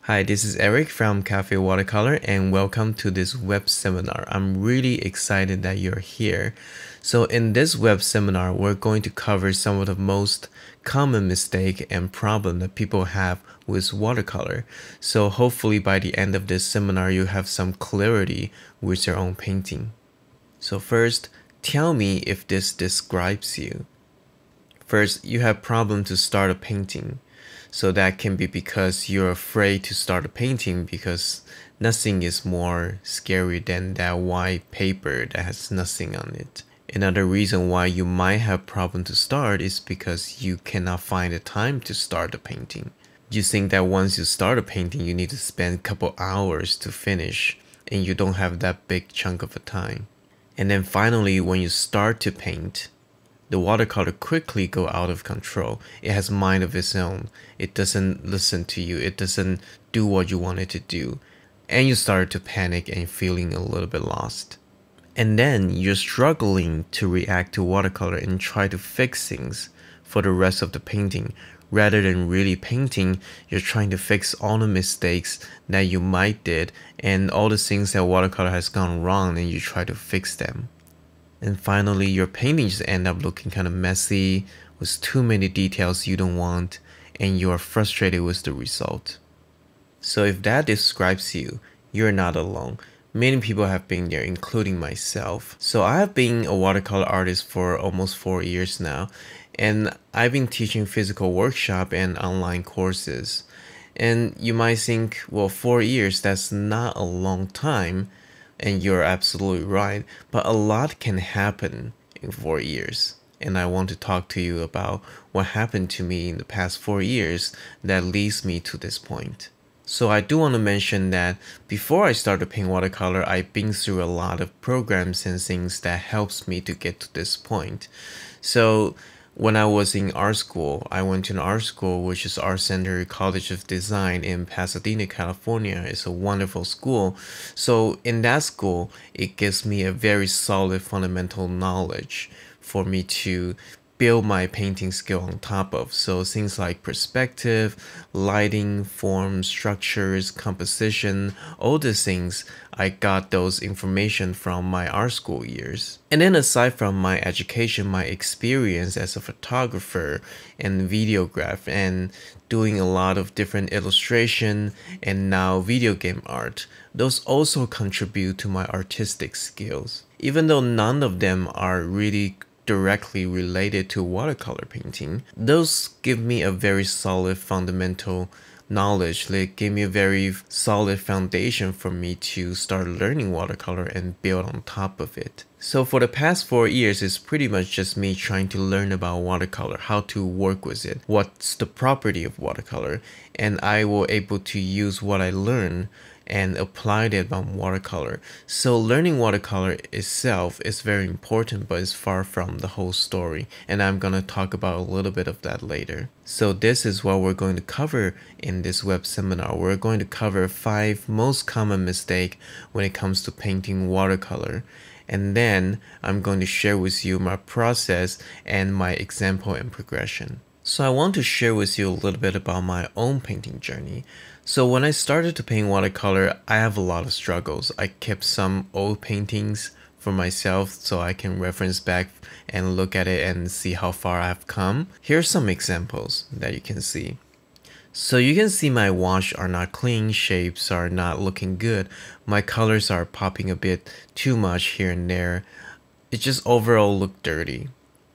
Hi, this is Eric from Cafe Watercolor and welcome to this web seminar. I'm really excited that you're here. So in this web seminar, we're going to cover some of the most common mistake and problem that people have with watercolor. So hopefully by the end of this seminar, you have some clarity with your own painting. So first, tell me if this describes you. First, you have problem to start a painting. So that can be because you're afraid to start a painting because nothing is more scary than that white paper that has nothing on it. Another reason why you might have problem to start is because you cannot find the time to start a painting. You think that once you start a painting, you need to spend a couple hours to finish and you don't have that big chunk of a time. And then finally, when you start to paint, the watercolor quickly go out of control. It has mind of its own. It doesn't listen to you. It doesn't do what you want it to do. And you start to panic and feeling a little bit lost. And then you're struggling to react to watercolor and try to fix things for the rest of the painting. Rather than really painting, you're trying to fix all the mistakes that you might did and all the things that watercolor has gone wrong and you try to fix them. And finally, your painting just end up looking kind of messy with too many details you don't want and you are frustrated with the result. So if that describes you, you're not alone. Many people have been there, including myself. So I have been a watercolor artist for almost 4 years now, and I've been teaching physical workshop and online courses. And you might think, well, 4 years, that's not a long time. And you're absolutely right, but a lot can happen in 4 years. And I want to talk to you about what happened to me in the past 4 years that leads me to this point. So I do want to mention that before I started painting watercolor, I've been through a lot of programs and things that helps me to get to this point. So when I was in art school, I went to an art school, which is Art Center College of Design in Pasadena, California. It's a wonderful school. So in that school, it gives me a very solid fundamental knowledge for me to build my painting skill on top of. So things like perspective, lighting, form, structures, composition, all the things, I got those information from my art school years. And then aside from my education, my experience as a photographer and videographer and doing a lot of different illustration and now video game art, those also contribute to my artistic skills. Even though none of them are really directly related to watercolor painting, those give me a very solid fundamental knowledge. They give me a very solid foundation for me to start learning watercolor and build on top of it. So for the past 4 years, it's pretty much just me trying to learn about watercolor, how to work with it, what's the property of watercolor, and I was able to use what I learned and applied it on watercolor. So learning watercolor itself is very important, but it's far from the whole story. And I'm gonna talk about a little bit of that later. So this is what we're going to cover in this web seminar. We're going to cover 5 most common mistakes when it comes to painting watercolor. And then I'm going to share with you my process and my example and progression. So I want to share with you a little bit about my own painting journey. So when I started to paint watercolor, I have a lot of struggles. I kept some old paintings for myself so I can reference back and look at it and see how far I've come. Here's some examples that you can see. So you can see my wash are not clean, shapes are not looking good. My colors are popping a bit too much here and there. It just overall look dirty.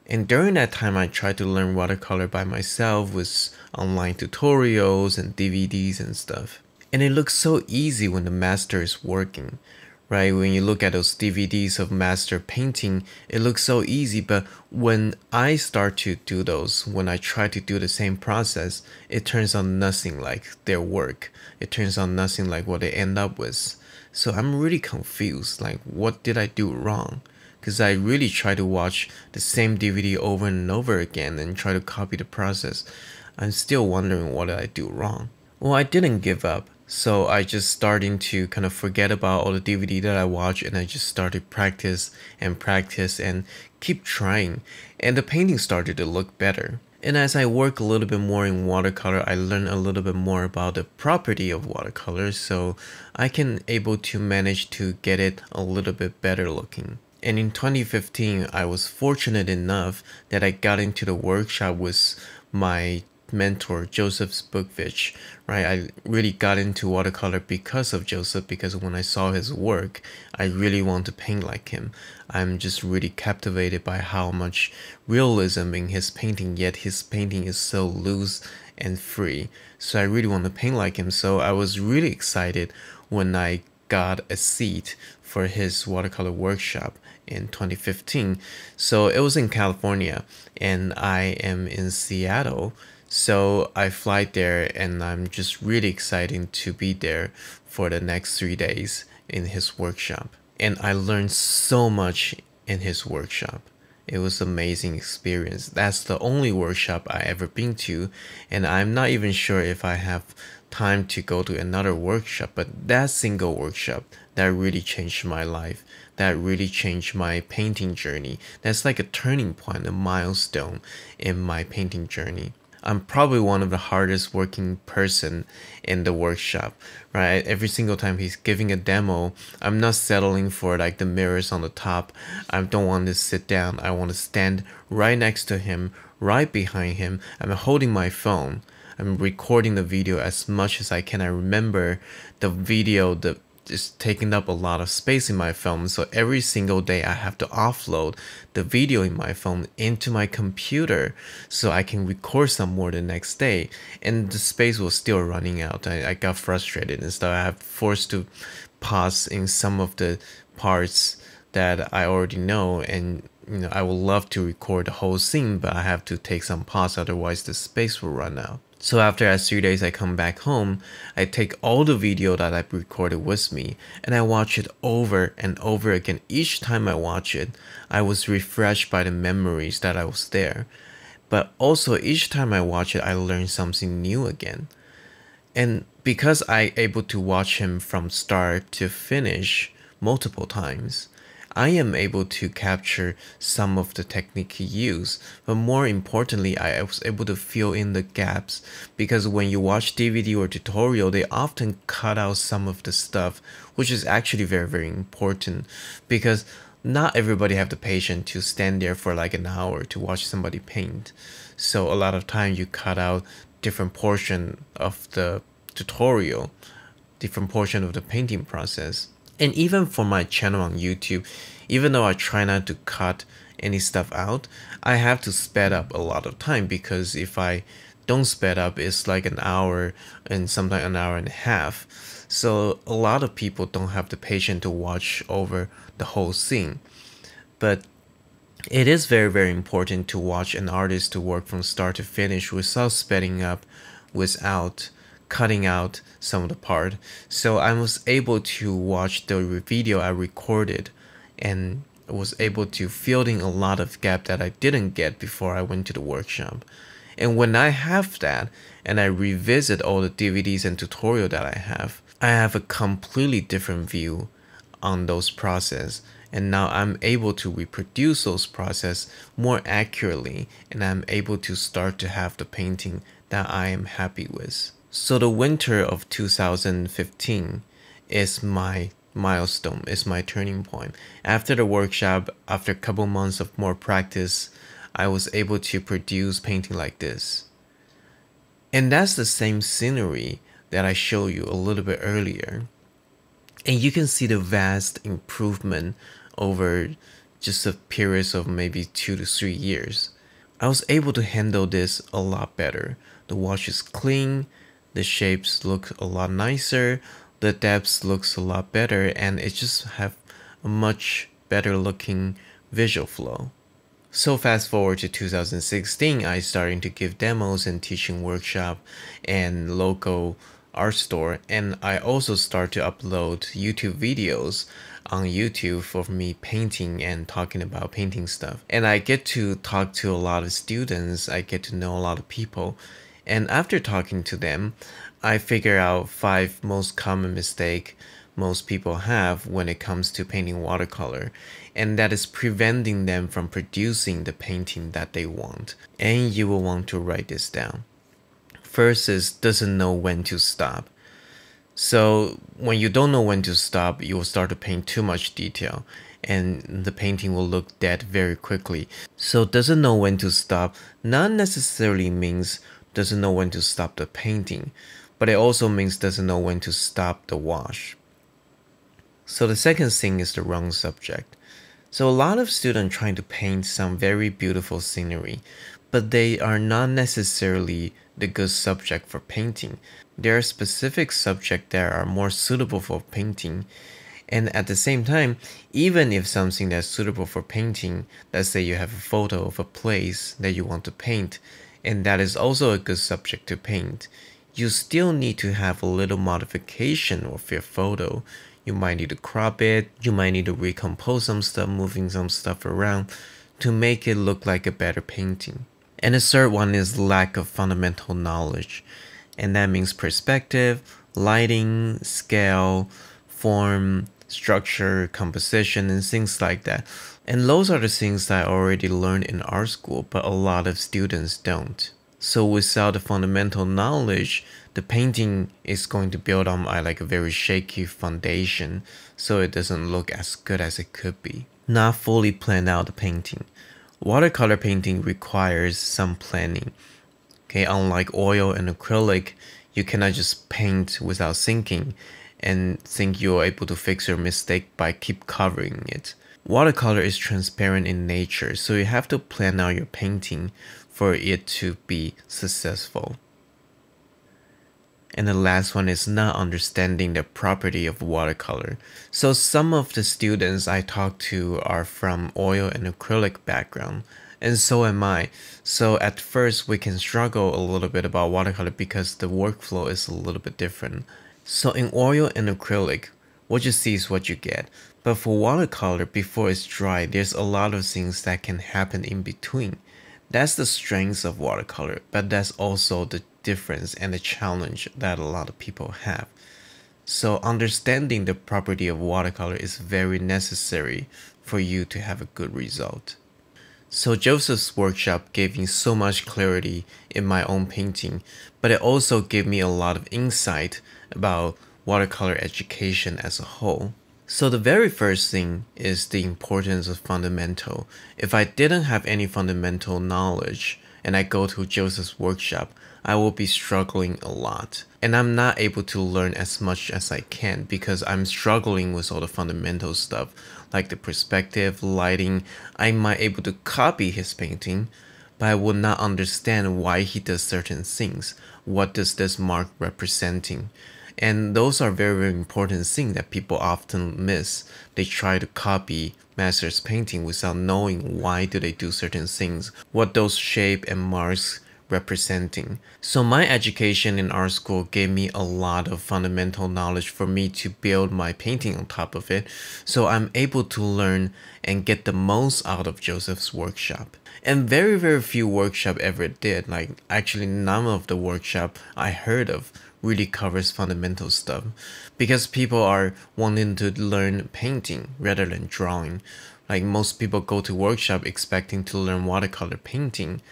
And during that time, I tried to learn watercolor by myself with online tutorials and DVDs and stuff. And it looks so easy when the master is working, right? When you look at those DVDs of master painting, it looks so easy. But when I start to do those, when I try to do the same process, it turns out nothing like their work. It turns out nothing like what they end up with. So I'm really confused, like what did I do wrong? Because I really try to watch the same DVD over and over again and try to copy the process. I'm still wondering what did I do wrong. Well, I didn't give up. So I just starting to kind of forget about all the DVD that I watch and I just started practice and keep trying. And the painting started to look better. And as I work a little bit more in watercolor, I learn a little bit more about the property of watercolor, so I can able to manage to get it a little bit better looking. And in 2015, I was fortunate enough that I got into the workshop with my mentor, Joseph Spookvich, right? I really got into watercolor because of Joseph, because when I saw his work, I really want to paint like him. I'm just really captivated by how much realism in his painting, yet his painting is so loose and free. So I really want to paint like him. So I was really excited when I got a seat for his watercolor workshop in 2015. So it was in California and I am in Seattle. So I fly there and I'm just really excited to be there for the next 3 days in his workshop. And I learned so much in his workshop. It was an amazing experience. That's the only workshop I ever been to, and I'm not even sure if I have time to go to another workshop, but that single workshop that really changed my life, that really changed my painting journey. That's like a turning point, a milestone in my painting journey. I'm probably one of the hardest working person in the workshop, right? Every single time he's giving a demo, I'm not settling for like the mirrors on the top. I don't want to sit down. I want to stand right next to him, right behind him. I'm holding my phone. I'm recording the video as much as I can. I remember the video, just taking up a lot of space in my phone, so every single day I have to offload the video in my phone into my computer so I can record some more the next day, and the space was still running out. I got frustrated and stuff. I have forced to pause in some of the parts that I already know, and I would love to record the whole scene, but I have to take some pause, otherwise the space will run out. So after that 3 days, I come back home, I take all the video that I recorded with me and I watch it over and over again. Each time I watch it, I was refreshed by the memories that I was there. But also each time I watch it, I learn something new again. And because I able to watch him from start to finish multiple times, I am able to capture some of the technique he used, but more importantly, I was able to fill in the gaps, because when you watch DVD or tutorial, they often cut out some of the stuff, which is actually very, very important, because not everybody have the patience to stand there for like an hour to watch somebody paint. So a lot of time you cut out different portion of the tutorial, different portion of the painting process. And even for my channel on YouTube, even though I try not to cut any stuff out, I have to sped up a lot of time, because if I don't sped up, it's like an hour and sometimes an hour and a half. So a lot of people don't have the patience to watch over the whole scene. But it is very, very important to watch an artist to work from start to finish without speeding up, without cutting out some of the part. So I was able to watch the video I recorded and was able to fill in a lot of gap that I didn't get before I went to the workshop. And when I have that and I revisit all the DVDs and tutorial that I have a completely different view on those process. And now I'm able to reproduce those process more accurately, and I'm able to start to have the painting that I am happy with. So the winter of 2015 is my milestone, is my turning point. After the workshop, after a couple months of more practice, I was able to produce painting like this. And that's the same scenery that I showed you a little bit earlier. And you can see the vast improvement over just a period of maybe 2 to 3 years. I was able to handle this a lot better. The wash is clean, the shapes look a lot nicer, the depths looks a lot better, and it just have a much better looking visual flow. So fast forward to 2016, I started to give demos and teaching workshop and local art store, and I also start to upload YouTube videos on YouTube for me painting and talking about painting stuff. And I get to talk to a lot of students, I get to know a lot of people. And after talking to them, I figure out 5 most common mistakes most people have when it comes to painting watercolor, and that is preventing them from producing the painting that they want. And you will want to write this down. First is doesn't know when to stop. So when you don't know when to stop, you will start to paint too much detail and the painting will look dead very quickly. So doesn't know when to stop not necessarily means doesn't know when to stop the painting, but it also means doesn't know when to stop the wash. So the second thing is the wrong subject. So a lot of students trying to paint some very beautiful scenery, but they are not necessarily the good subject for painting. There are specific subjects that are more suitable for painting. And at the same time, even if something that's suitable for painting, let's say you have a photo of a place that you want to paint, and that is also a good subject to paint, you still need to have a little modification of your photo. You might need to crop it, you might need to recompose some stuff, moving some stuff around to make it look like a better painting. And the third one is lack of fundamental knowledge. And that means perspective, lighting, scale, form, structure, composition, and things like that. And those are the things that I already learned in art school, but a lot of students don't. So without the fundamental knowledge, the painting is going to build on like a very shaky foundation, so it doesn't look as good as it could be. Not fully planned out the painting. Watercolor painting requires some planning. Okay, unlike oil and acrylic, you cannot just paint without thinking and think you're able to fix your mistake by keep covering it. Watercolor is transparent in nature, so you have to plan out your painting for it to be successful. And the last one is not understanding the property of watercolor. So some of the students I talk to are from oil and acrylic background, and so am I. So at first we can struggle a little bit about watercolor because the workflow is a little bit different. So in oil and acrylic, what you see is what you get. But for watercolor, before it's dry, there's a lot of things that can happen in between. That's the strength of watercolor, but that's also the difference and the challenge that a lot of people have. So understanding the property of watercolor is very necessary for you to have a good result. So Joseph's workshop gave me so much clarity in my own painting, but it also gave me a lot of insight about watercolor education as a whole. So the very first thing is the importance of fundamental. If I didn't have any fundamental knowledge and I go to Joseph's workshop, I will be struggling a lot. And I'm not able to learn as much as I can because I'm struggling with all the fundamental stuff, like the perspective, lighting. I might be able to copy his painting, but I would not understand why he does certain things. What does this mark representing? And those are very, very important things that people often miss. They try to copy master's painting without knowing why do they do certain things, what those shape and marks representing. So my education in art school gave me a lot of fundamental knowledge for me to build my painting on top of it. So I'm able to learn and get the most out of Joseph's workshop. And very, very few workshop ever did. Like actually none of the workshop I heard of really covers fundamental stuff because people are wanting to learn painting rather than drawing. Like most people go to workshop expecting to learn watercolor painting.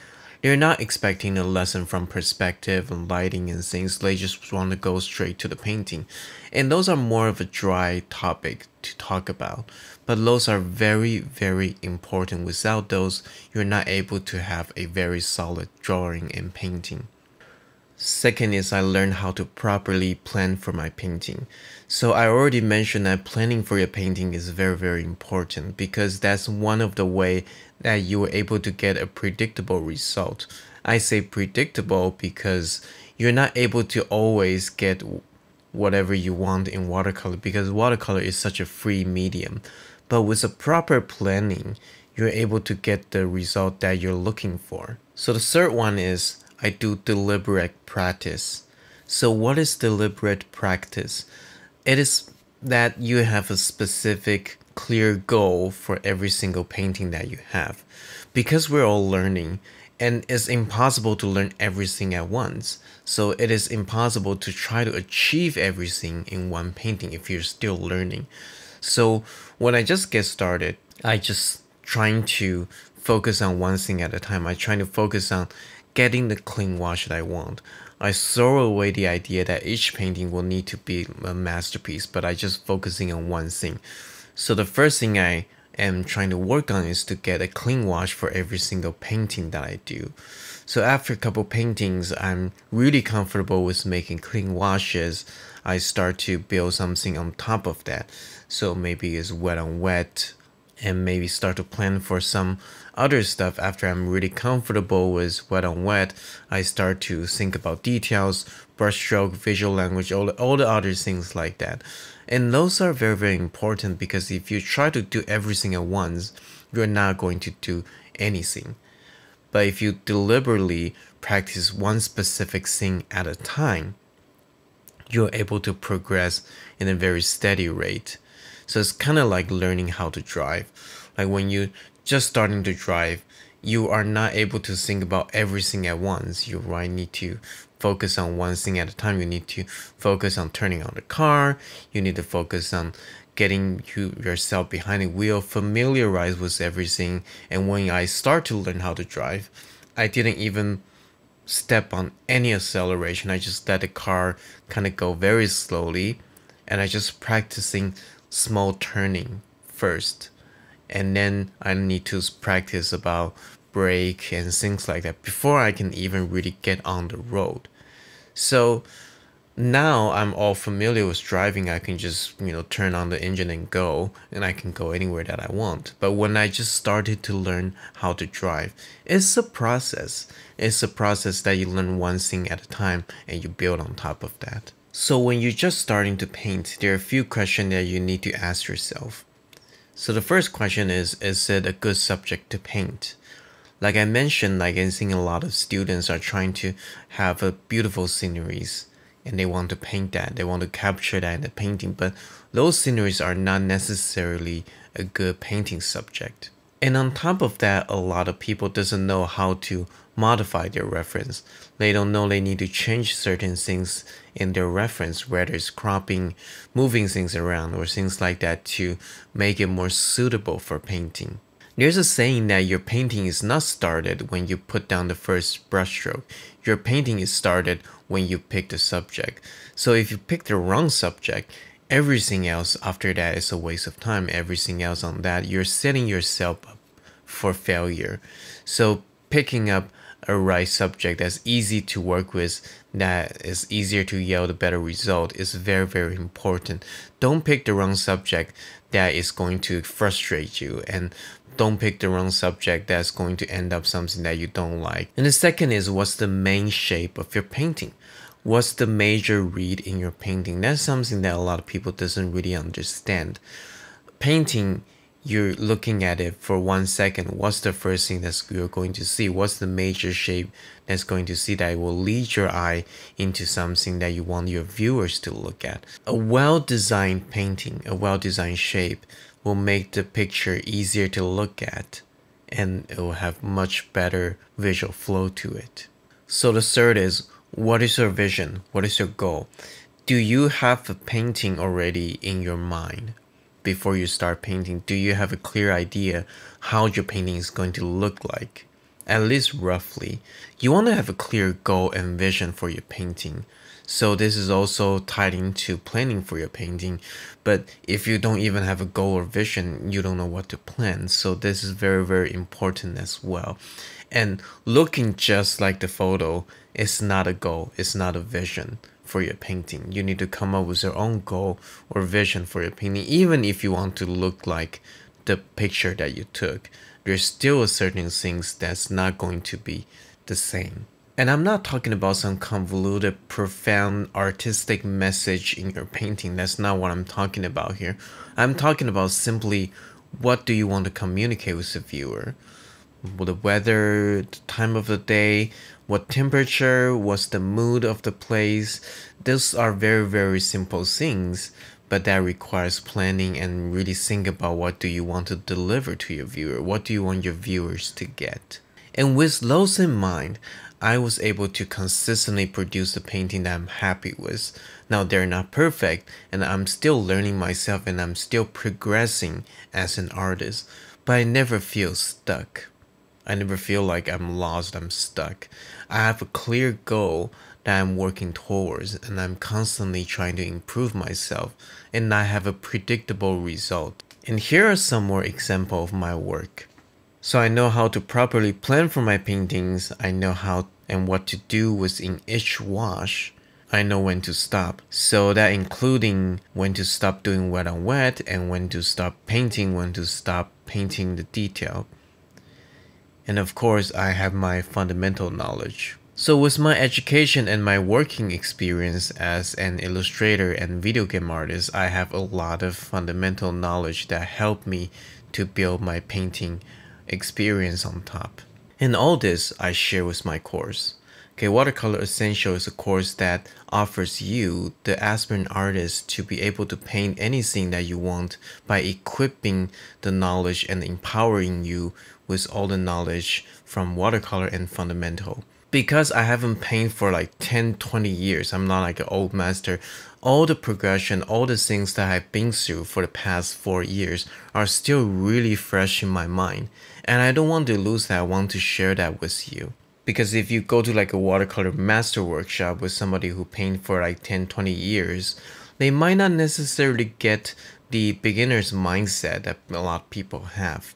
They're not expecting a lesson from perspective and lighting and things. They just want to go straight to the painting. And those are more of a dry topic to talk about. But those are very, very important. Without those, you're not able to have a very solid drawing and painting. Second is I learned how to properly plan for my painting. So I already mentioned that planning for your painting is very, very important because that's one of the way that you are able to get a predictable result. I say predictable because you're not able to always get whatever you want in watercolor because watercolor is such a free medium. But with a proper planning, you're able to get the result that you're looking for. So the third one is I do deliberate practice. So what is deliberate practice? It is that you have a specific clear goal for every single painting that you have. Because we're all learning And it's impossible to learn everything at once. So it is impossible to try to achieve everything in one painting if you're still learning. So when I just get started, I just trying to focus on one thing at a time. I try to focus on getting the clean wash that I want. I throw away the idea that each painting will need to be a masterpiece, but I just focusing on one thing. So the first thing I am trying to work on is to get a clean wash for every single painting that I do. So after a couple paintings, I'm really comfortable with making clean washes. I start to build something on top of that. So maybe it's wet on wet, and maybe start to plan for some other stuff. After I'm really comfortable with wet on wet, I start to think about details, brushstroke, visual language, all the other things like that. And those are very, very important, because if you try to do everything at once, you're not going to do anything. But if you deliberately practice one specific thing at a time, you're able to progress in a very steady rate. So it's kind of like learning how to drive. Like when you're just starting to drive, you are not able to think about everything at once. You need to focus on one thing at a time. You need to focus on turning on the car. You need to focus on getting yourself behind the wheel, familiarize with everything. And when I start to learn how to drive, I didn't even step on any acceleration. I just let the car kind of go very slowly, and I just practicing small turning first, and then I need to practice about brake and things like that before I can even really get on the road. So now I'm all familiar with driving. I can just turn on the engine and go, and I can go anywhere that I want. But when I just started to learn how to drive, it's a process. It's a process that you learn one thing at a time and you build on top of that. So when you're just starting to paint, there are a few questions that you need to ask yourself. So the first question is it a good subject to paint? Like I mentioned, like I think a lot of students are trying to have a beautiful sceneries, and they want to paint that. They want to capture that in the painting, but those sceneries are not necessarily a good painting subject. And on top of that, a lot of people doesn't know how to modify their reference. They don't know they need to change certain things in their reference, whether it's cropping, moving things around, or things like that to make it more suitable for painting. There's a saying that your painting is not started when you put down the first brushstroke. Your painting is started when you pick the subject. So if you pick the wrong subject, everything else after that is a waste of time. Everything else on that, you're setting yourself up for failure. So picking up a right subject that's easy to work with, that is easier to yield a better result, is very, very important. Don't pick the wrong subject that is going to frustrate you, and don't pick the wrong subject that's going to end up something that you don't like. And the second is, what's the main shape of your painting? What's the major read in your painting? That's something that a lot of people doesn't really understand. Painting, you're looking at it for 1 second. What's the first thing that you're going to see? What's the major shape that's going to see that will lead your eye into something that you want your viewers to look at? A well-designed painting, a well-designed shape will make the picture easier to look at, and it will have much better visual flow to it. So the third is, what is your vision? What is your goal? Do you have a painting already in your mind? Before you start painting, do you have a clear idea how your painting is going to look like? At least roughly. You want to have a clear goal and vision for your painting. So this is also tied into planning for your painting. But if you don't even have a goal or vision, you don't know what to plan. So this is very, very important as well. And looking just like the photo is not a goal, it's not a vision for your painting. You need to come up with your own goal or vision for your painting. Even if you want to look like the picture that you took, there's still certain things that's not going to be the same. And I'm not talking about some convoluted, profound, artistic message in your painting. That's not what I'm talking about here. I'm talking about simply, what do you want to communicate with the viewer? The weather, the time of the day, what temperature, what's the mood of the place. Those are very, very simple things, but that requires planning and really think about what do you want to deliver to your viewer. What do you want your viewers to get? And with those in mind, I was able to consistently produce a painting that I'm happy with. Now they're not perfect, and I'm still learning myself, and I'm still progressing as an artist, but I never feel stuck. I never feel like I'm lost, I'm stuck. I have a clear goal that I'm working towards, and I'm constantly trying to improve myself, and I have a predictable result. And here are some more examples of my work. So I know how to properly plan for my paintings. I know how and what to do within each wash. I know when to stop. So that including when to stop doing wet on wet and when to stop painting, when to stop painting the detail. And of course, I have my fundamental knowledge. So with my education and my working experience as an illustrator and video game artist, I have a lot of fundamental knowledge that help me to build my painting experience on top. And all this I share with my course. Okay, Watercolor Essential is a course that offers you, the aspirant artist, to be able to paint anything that you want by equipping the knowledge and empowering you with all the knowledge from watercolor and fundamental. Because I haven't painted for like 10-20 years, I'm not like an old master, all the progression, all the things that I've been through for the past 4 years are still really fresh in my mind. And I don't want to lose that, I want to share that with you. Because if you go to like a watercolor master workshop with somebody who paint for like 10-20 years, they might not necessarily get the beginner's mindset that a lot of people have.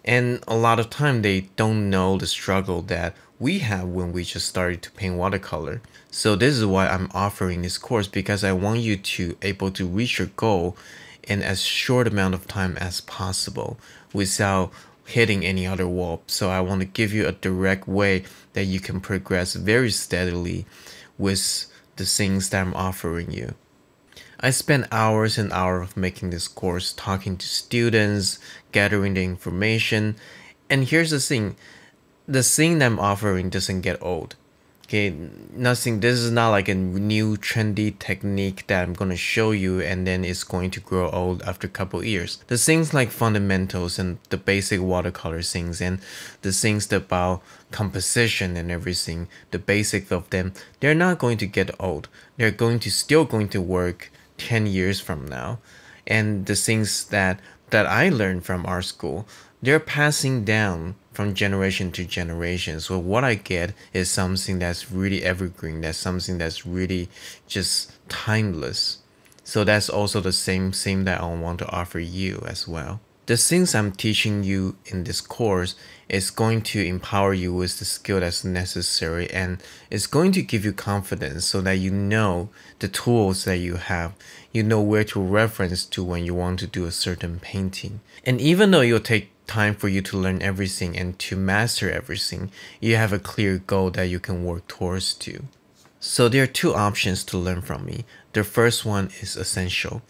And a lot of time they don't know the struggle that we have when we just started to paint watercolor. So this is why I'm offering this course, because I want you to able to reach your goal in as short amount of time as possible without hitting any other wall. So I want to give you a direct way that you can progress very steadily with the things that I'm offering you. I spent hours and hours making this course, talking to students, gathering the information. And here's the thing that I'm offering doesn't get old. Okay, nothing, this is not like a new trendy technique that I'm going to show you and then it's going to grow old after a couple years. The things like fundamentals and the basic watercolor things and the things about composition and everything, the basics of them, they're not going to get old. They're still going to work 10 years from now. And the things that I learned from art school, they're passing down from generation to generation. So what I get is something that's really evergreen. That's something that's really just timeless. So that's also the same thing that I want to offer you as well. The things I'm teaching you in this course is going to empower you with the skill that's necessary, and it's going to give you confidence so that you know the tools that you have. You know where to reference to when you want to do a certain painting. And even though it'll take time for you to learn everything and to master everything, you have a clear goal that you can work towards to. So there are two options to learn from me. The first one is Essential.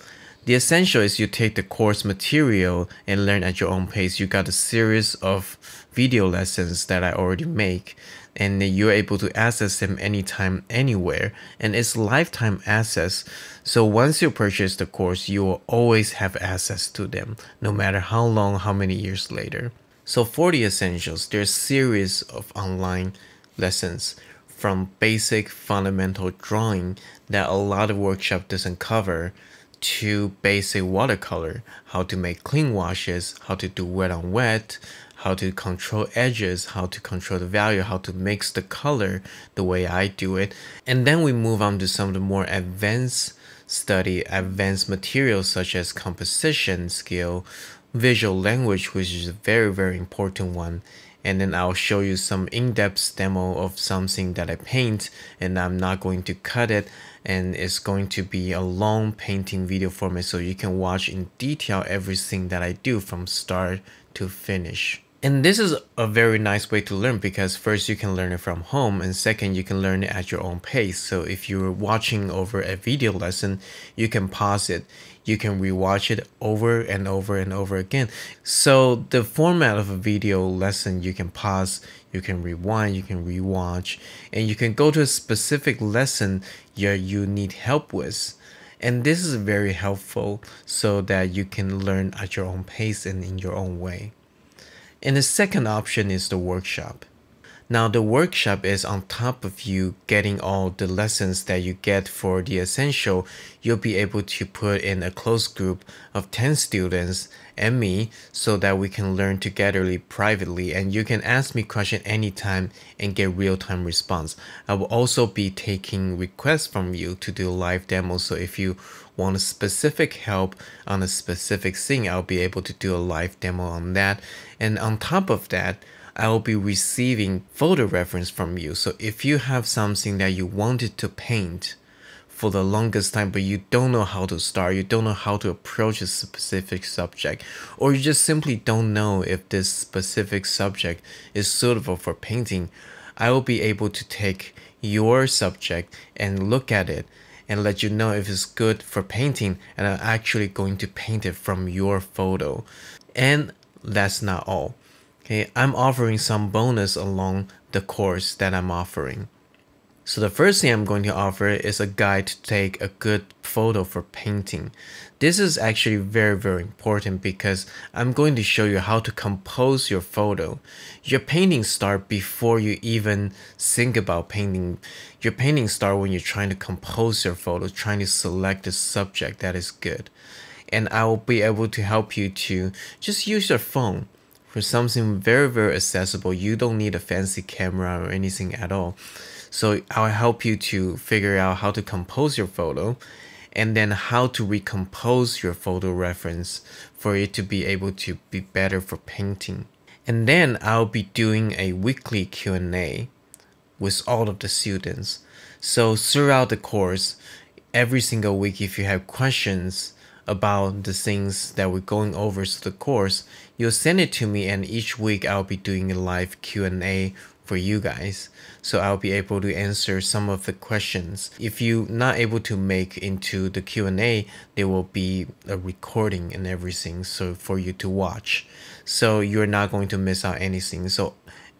The Essential is you take the course material and learn at your own pace. You got a series of video lessons that I already make, and you're able to access them anytime, anywhere, and it's lifetime access. So once you purchase the course, you will always have access to them, no matter how long, how many years later. So for the Essentials, there's a series of online lessons from basic fundamental drawing that a lot of workshop doesn't cover, to basic watercolor, how to make clean washes, how to do wet on wet, how to control edges, how to control the value, how to mix the color the way I do it. And then we move on to some of the more advanced advanced materials such as composition skill, visual language, which is a very, very important one. And then I'll show you some in-depth demo of something that I paint, and I'm not going to cut it, and it's going to be a long painting video format so you can watch in detail everything that I do from start to finish. And this is a very nice way to learn, because first you can learn it from home, and second you can learn it at your own pace. So if you're watching over a video lesson, you can pause it, you can rewatch it over and over and over again. So the format of a video lesson, you can pause, you can rewind, you can rewatch, and you can go to a specific lesson you need help with. And this is very helpful so that you can learn at your own pace and in your own way. And the second option is the workshop. Now the workshop is on top of you getting all the lessons that you get for the essential. You'll be able to put in a close group of 10 students and me so that we can learn together privately, and you can ask me question anytime and get real-time response. I will also be taking requests from you to do live demos, so if you want a specific help on a specific thing, I'll be able to do a live demo on that. And on top of that, I will be receiving photo reference from you. So if you have something that you wanted to paint for the longest time, but you don't know how to start, you don't know how to approach a specific subject, or you just simply don't know if this specific subject is suitable for painting, I will be able to take your subject and look at it and let you know if it's good for painting, and I'm actually going to paint it from your photo. And that's not all. Okay, I'm offering some bonus along the course that I'm offering. So the first thing I'm going to offer is a guide to take a good photo for painting. This is actually very important because I'm going to show you how to compose your photo. Your painting starts before you even think about painting. Your painting starts when you're trying to compose your photo, trying to select a subject that is good. And I will be able to help you to just use your phone for something very accessible. You don't need a fancy camera or anything at all. So I'll help you to figure out how to compose your photo and then how to recompose your photo reference for it to be able to be better for painting. And then I'll be doing a weekly Q&A with all of the students. So throughout the course, every single week, if you have questions about the things that we're going over through the course, you'll send it to me, and each week I'll be doing a live Q&A for you guys. So I'll be able to answer some of the questions. If you're not able to make into the Q&A, there will be a recording and everything so for you to watch. So you're not going to miss out anything. So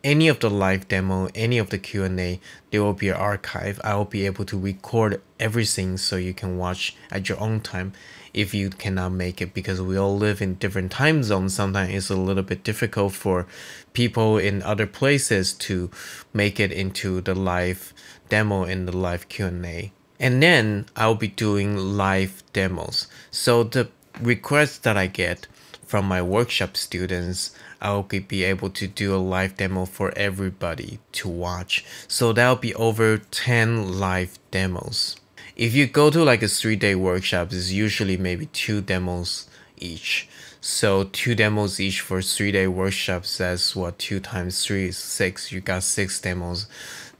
any of the live demo, any of the Q&A, there will be an archive. I will be able to record everything so you can watch at your own time if you cannot make it, because we all live in different time zones. Sometimes it's a little bit difficult for people in other places to make it into the live demo and the live Q&A. And then I'll be doing live demos. So the requests that I get from my workshop students, I'll be able to do a live demo for everybody to watch. So that'll be over 10 live demos. If you go to like a 3-day workshop, it's usually maybe 2 demos each. So 2 demos each for 3-day workshops, that's what 2 times 3 is 6. You got 6 demos.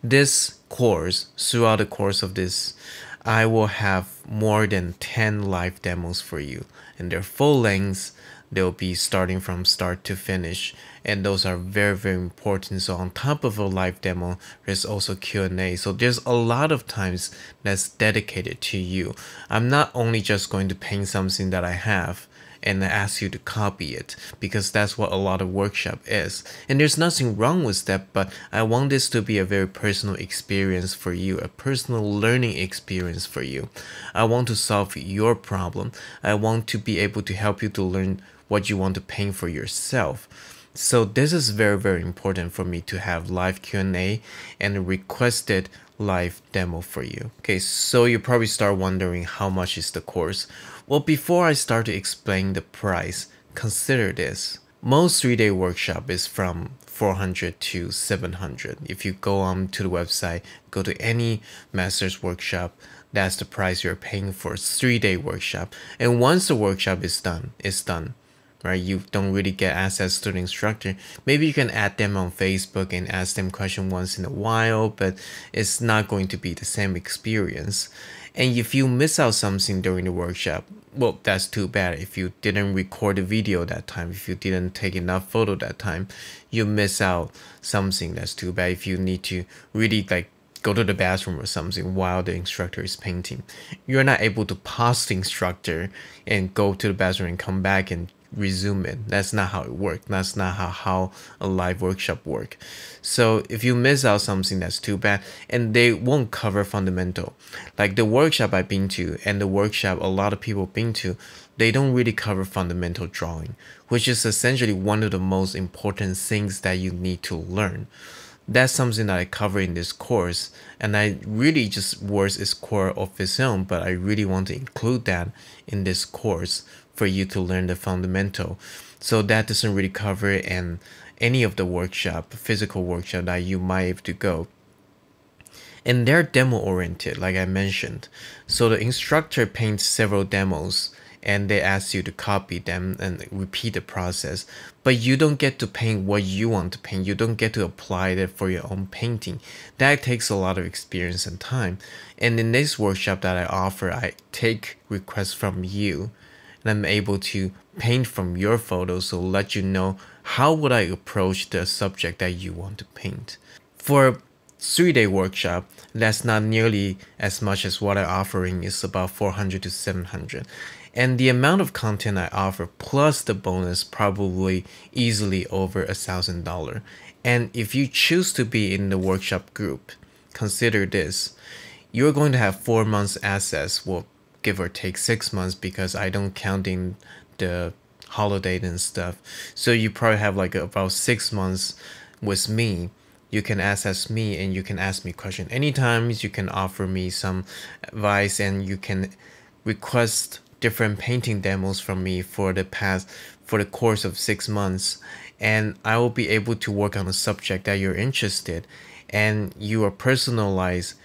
This course, throughout the course of this, I will have more than 10 live demos for you, and they're full lengths. They'll be starting from start to finish, and those are very important. So on top of a live demo, there's also Q&A. So there's a lot of times that's dedicated to you. I'm not only just going to paint something that I have and ask you to copy it, because that's what a lot of workshop is, and there's nothing wrong with that, but I want this to be a very personal experience for you, a personal learning experience for you. I want to solve your problem. I want to be able to help you to learn what you want to paint for yourself. So this is very important for me to have live Q&A and a requested live demo for you. Okay, so you probably start wondering how much is the course. Well, before I start to explain the price, consider this. Most 3-day workshop is from $400 to $700. If you go on to the website, go to any master's workshop, that's the price you're paying for a 3-day workshop. And once the workshop is done, it's done. Right? You don't really get access to the instructor. Maybe you can add them on Facebook and ask them questions once in a while, but it's not going to be the same experience. And if you miss out something during the workshop, well, that's too bad. If you didn't record the video that time, if you didn't take enough photo that time, you miss out something. That's too bad. If you need to really like go to the bathroom or something while the instructor is painting, you're not able to pause the instructor and go to the bathroom and come back and resume it. That's not how it works. That's not how a live workshop works. So if you miss out something, that's too bad. And they won't cover fundamental. Like the workshop I've been to and the workshop a lot of people been to, they don't really cover fundamental drawing, which is essentially one of the most important things that you need to learn. That's something that I cover in this course, and I really just words is core of its own, but I really want to include that in this course for you to learn the fundamental. So that doesn't really cover in any of the workshop, physical workshop that you might have to go. And they're demo oriented, like I mentioned. So the instructor paints several demos and they ask you to copy them and repeat the process. But you don't get to paint what you want to paint. You don't get to apply it for your own painting. That takes a lot of experience and time. And in this workshop that I offer, I take requests from you and I'm able to paint from your photos, so let you know how would I approach the subject that you want to paint. For a 3-day workshop, that's not nearly as much as what I'm offering, is about 400 to 700. And the amount of content I offer plus the bonus probably easily over $1,000. And if you choose to be in the workshop group, consider this. You're going to have 4 months access, well, give or take 6 months because I don't count in the holiday and stuff. So you probably have like about 6 months with me. You can access me and you can ask me questions anytime. You can offer me some advice and you can request different painting demos from me for the course of 6 months, and I will be able to work on a subject that you're interested, and your personalized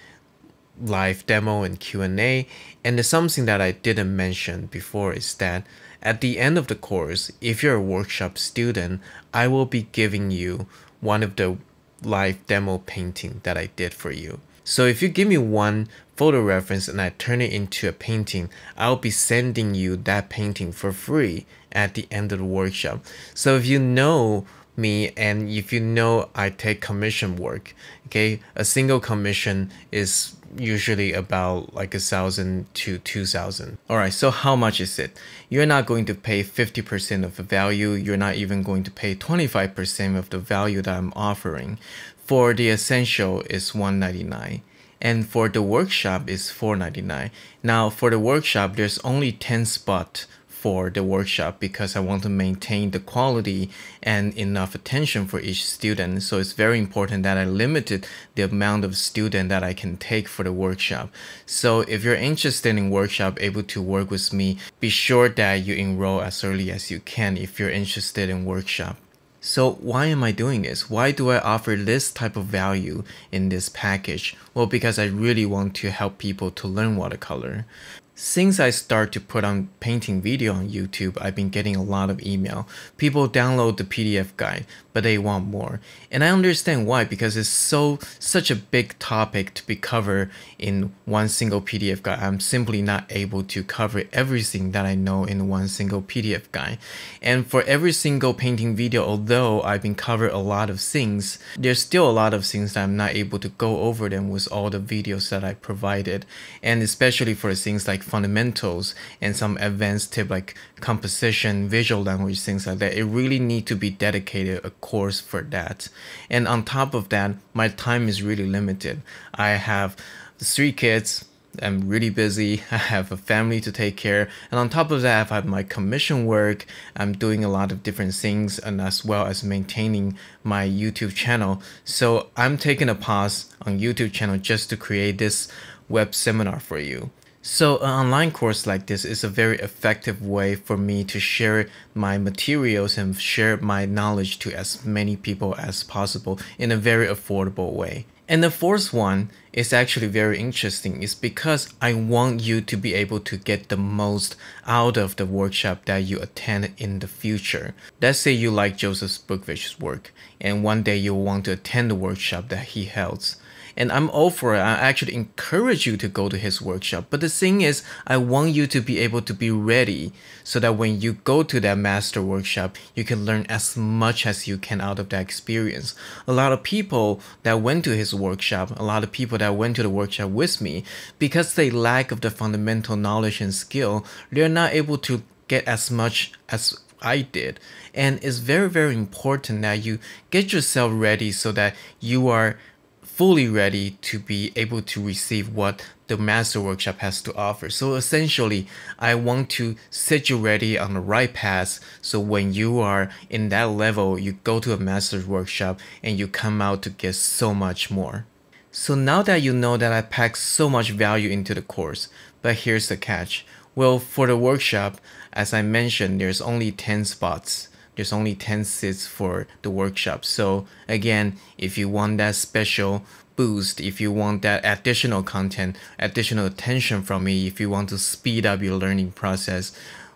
live demo and Q&A. And there's something that I didn't mention before is that at the end of the course, if you're a workshop student, I will be giving you one of the live demo painting that I did for you. So if you give me one photo reference and I turn it into a painting, I'll be sending you that painting for free at the end of the workshop. So if you know me and if you know I take commission work, okay, a single commission is usually about like 1,000 to 2,000. All right, so how much is it? You're not going to pay 50% of the value. You're not even going to pay 25% of the value that I'm offering. For the essential is $199, and for the workshop is $499. Now for the workshop, there's only 10 spots for the workshop because I want to maintain the quality and enough attention for each student. So it's very important that I limited the amount of student that I can take for the workshop. So if you're interested in workshop, able to work with me, be sure that you enroll as early as you can if you're interested in workshop. So why am I doing this? Why do I offer this type of value in this package? Well, because I really want to help people to learn watercolor. Since I start to put on painting video on YouTube, I've been getting a lot of email. People download the PDF guide, but they want more. And I understand why, because it's such a big topic to be covered in one single PDF guide. I'm simply not able to cover everything that I know in one single PDF guide. And for every single painting video, although I've been covered a lot of things, there's still a lot of things that I'm not able to go over them with all the videos that I provided. And especially for things like fundamentals and some advanced tip like composition, visual language, things like that, it really need to be dedicated a course for that. And on top of that, my time is really limited. I have 3 kids. I'm really busy. I have a family to take care, and on top of that, I have my commission work. I'm doing a lot of different things, and as well as maintaining my YouTube channel. So I'm taking a pause on YouTube channel just to create this web seminar for you. So an online course like this is a very effective way for me to share my materials and share my knowledge to as many people as possible in a very affordable way. And the fourth one is actually very interesting. It's because I want you to be able to get the most out of the workshop that you attend in the future. Let's say you like Joseph Bookvich's work and one day you'll want to attend the workshop that he holds. And I'm all for it. I actually encourage you to go to his workshop. But the thing is, I want you to be able to be ready so that when you go to that master workshop, you can learn as much as you can out of that experience. A lot of people that went to his workshop, a lot of people that went to the workshop with me, because they lack of the fundamental knowledge and skill, they're not able to get as much as I did. And it's very, very important that you get yourself ready so that you are fully ready to be able to receive what the master workshop has to offer. So essentially, I want to set you ready on the right path, so when you are in that level, you go to a master's workshop and you come out to get so much more. So now that you know that I pack so much value into the course, but here's the catch. Well, for the workshop, as I mentioned, there's only 10 spots. There's only 10 seats for the workshop. So again, if you want that special boost, if you want that additional content, additional attention from me, if you want to speed up your learning process,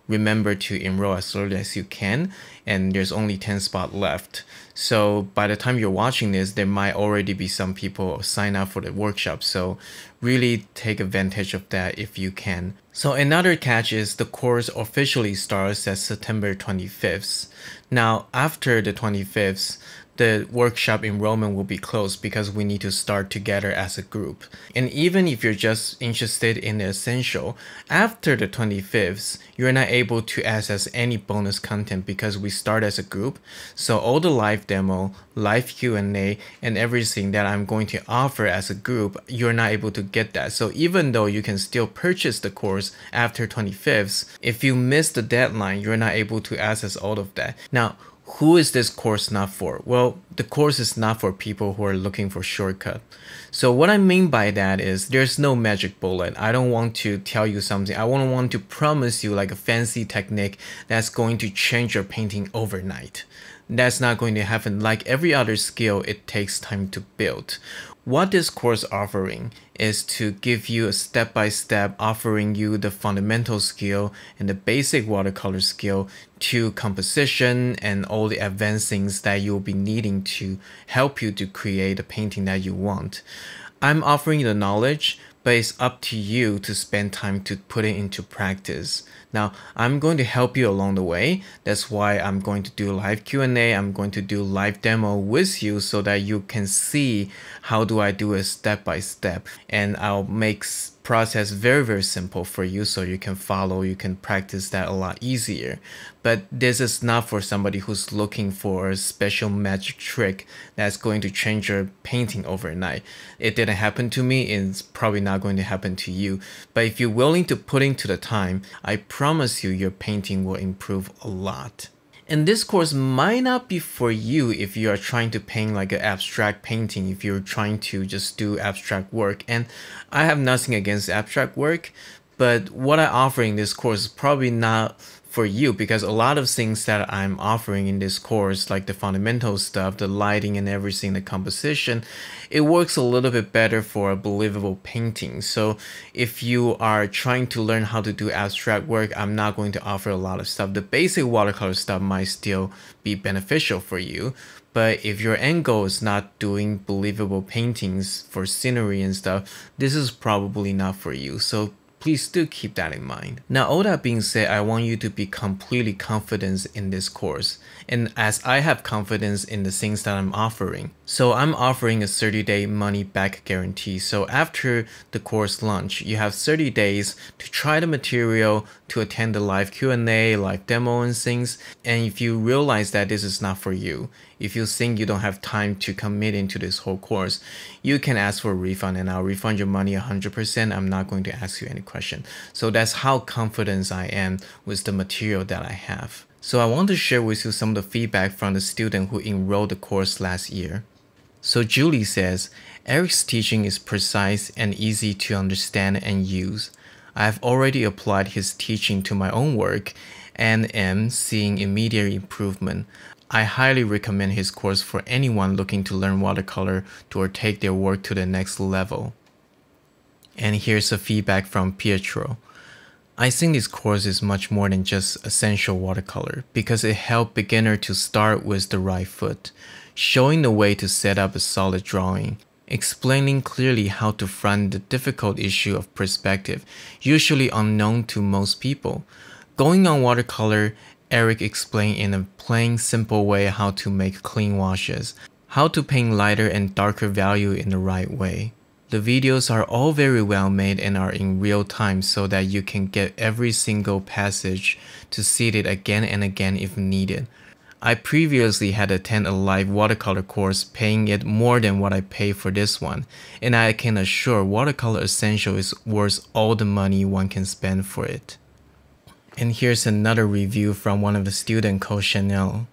remember to enroll as early as you can, and there's only 10 spots left. So by the time you're watching this, there might already be some people sign up for the workshop. So really take advantage of that if you can. So another catch is the course officially starts at September 25th. Now, after the 25th, the workshop enrollment will be closed because we need to start together as a group. And even if you're just interested in the essential, after the 25th, you're not able to access any bonus content because we start as a group. So all the live demo, live Q&A, and everything that I'm going to offer as a group, you're not able to get that. So even though you can still purchase the course after 25th, if you miss the deadline, you're not able to access all of that. Now, who is this course not for? Well, the course is not for people who are looking for shortcut. So what I mean by that is there's no magic bullet. I don't want to tell you something. I don't want to promise you like a fancy technique that's going to change your painting overnight. That's not going to happen. Like every other skill, it takes time to build. What this course offering is to give you a step-by-step, offering you the fundamental skill and the basic watercolor skill to composition and all the advanced things that you'll be needing to help you to create a painting that you want. I'm offering you the knowledge, but it's up to you to spend time to put it into practice. Now, I'm going to help you along the way. That's why I'm going to do live Q&A. I'm going to do live demo with you so that you can see how do I do it step by step. And I'll make process very, very simple for you so you can follow, you can practice that a lot easier. But this is not for somebody who's looking for a special magic trick that's going to change your painting overnight. It didn't happen to me, it's probably not going to happen to you. But if you're willing to put into the time, I promise you your painting will improve a lot. And this course might not be for you if you are trying to paint like an abstract painting, if you're trying to just do abstract work. And I have nothing against abstract work, but what I offer in this course is probably not for you, because a lot of things that I'm offering in this course, like the fundamental stuff, the lighting and everything, the composition, it works a little bit better for a believable painting. So if you are trying to learn how to do abstract work, I'm not going to offer a lot of stuff. The basic watercolor stuff might still be beneficial for you. But if your end goal is not doing believable paintings for scenery and stuff, this is probably not for you. So please do keep that in mind. Now, all that being said, I want you to be completely confident in this course. And as I have confidence in the things that I'm offering. So I'm offering a 30-day money back guarantee. So after the course launch, you have 30 days to try the material, to attend the live Q&A, live demo and things. And if you realize that this is not for you, if you think you don't have time to commit into this whole course, you can ask for a refund and I'll refund your money 100%. I'm not going to ask you any question. So that's how confident I am with the material that I have. So I want to share with you some of the feedback from the student who enrolled the course last year. So Julie says, Eric's teaching is precise and easy to understand and use. I have already applied his teaching to my own work and am seeing immediate improvement. I highly recommend his course for anyone looking to learn watercolor or take their work to the next level. And here's the feedback from Pietro. I think this course is much more than just essential watercolor because it helped beginner to start with the right foot, showing the way to set up a solid drawing, explaining clearly how to front the difficult issue of perspective, usually unknown to most people. Going on watercolor, Eric explained in a plain, simple way how to make clean washes, how to paint lighter and darker value in the right way. The videos are all very well made and are in real time so that you can get every single passage to see it again and again if needed. I previously had attended a live watercolor course paying it more than what I pay for this one, and I can assure Watercolor Essential is worth all the money one can spend for it. And here's another review from one of the students called Chanel.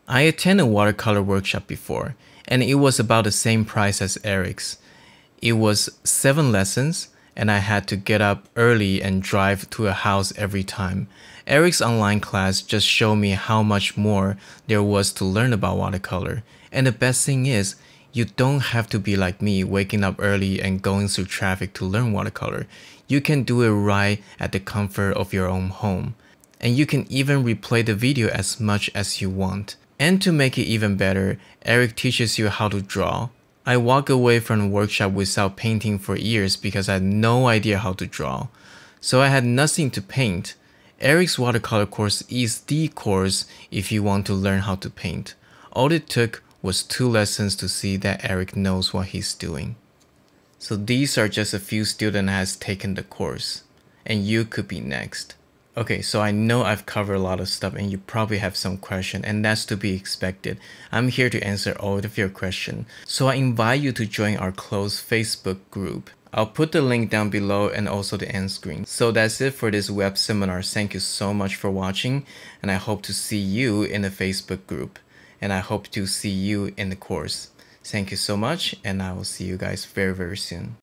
I attended a watercolor workshop before, and it was about the same price as Eric's. It was 7 lessons, and I had to get up early and drive to a house every time. Eric's online class just showed me how much more there was to learn about watercolor. And the best thing is, you don't have to be like me, waking up early and going through traffic to learn watercolor. You can do it right at the comfort of your own home. And you can even replay the video as much as you want. And to make it even better, Eric teaches you how to draw. I walked away from the workshop without painting for years because I had no idea how to draw. So I had nothing to paint. Eric's watercolor course is the course if you want to learn how to paint. All it took was 2 lessons to see that Eric knows what he's doing. So these are just a few students that has taken the course, and you could be next. Okay, so I know I've covered a lot of stuff and you probably have some question, and that's to be expected. I'm here to answer all of your questions. So I invite you to join our closed Facebook group. I'll put the link down below and also the end screen. So that's it for this web seminar. Thank you so much for watching, and I hope to see you in the Facebook group. And I hope to see you in the course. Thank you so much, and I will see you guys very, very soon.